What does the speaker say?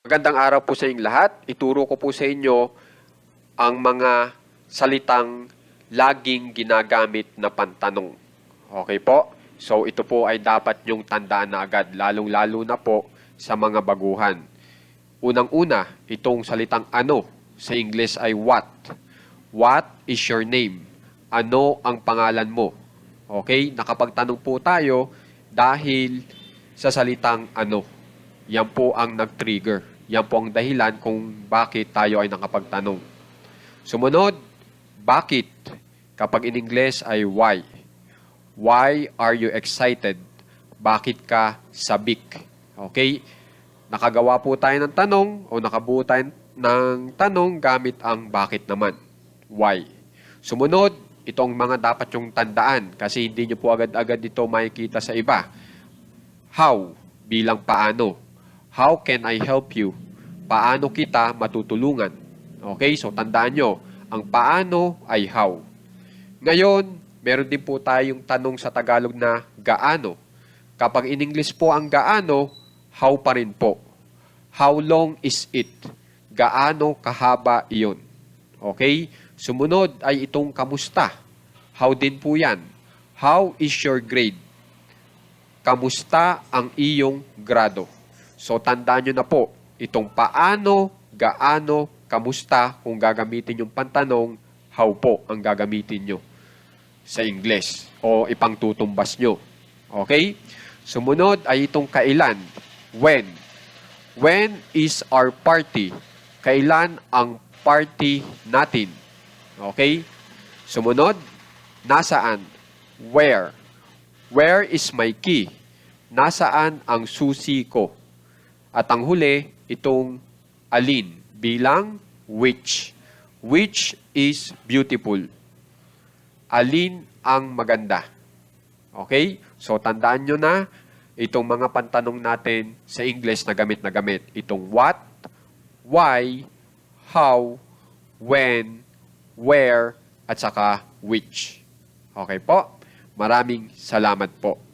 Magandang araw po sa inyong lahat. Ituro ko po sa inyo ang mga salitang laging ginagamit na pantanong. Okay po? So ito po ay dapat nyong tandaan na agad, lalong-lalo na po sa mga baguhan. Unang-una, itong salitang ano sa English ay what. What is your name? Ano ang pangalan mo? Okay? Nakapagtanong po tayo dahil sa salitang ano. Yan po ang nag-trigger. Yan po ang dahilan kung bakit tayo ay nakapagtanong. Sumunod, bakit? Kapag in English ay why. Why are you excited? Bakit ka sabik? Okay? Nakagawa po tayo ng tanong o nakabuo tayo ng tanong gamit ang bakit naman. Why? Sumunod, itong mga dapat yung tandaan kasi hindi nyo po agad-agad dito makikita sa iba. How? Bilang paano. How can I help you? Paano kita matutulungan? Okay, so tandaan nyo, ang paano ay how. Ngayon, meron din po tayong tanong sa Tagalog na gaano. Kapag in English po ang gaano, how pa rin po. How long is it? Gaano kahaba iyon? Okay, sumunod ay itong kamusta. How din po yan. How is your grade? Kamusta ang iyong grado? So, tandaan nyo na po, itong paano, gaano, kamusta, kung gagamitin yung pantanong, how po ang gagamitin nyo sa English o ipangtutumbas nyo. Okay? Sumunod ay itong kailan, when. When is our party? Kailan ang party natin? Okay? Sumunod, nasaan, where. Where is my key? Nasaan ang susi ko? At ang huli, itong alin bilang which. Which is beautiful? Alin ang maganda? Okay? So, tandaan nyo na itong mga pantanong natin sa English na gamit. Itong what, why, how, when, where, at saka which. Okay po? Maraming salamat po.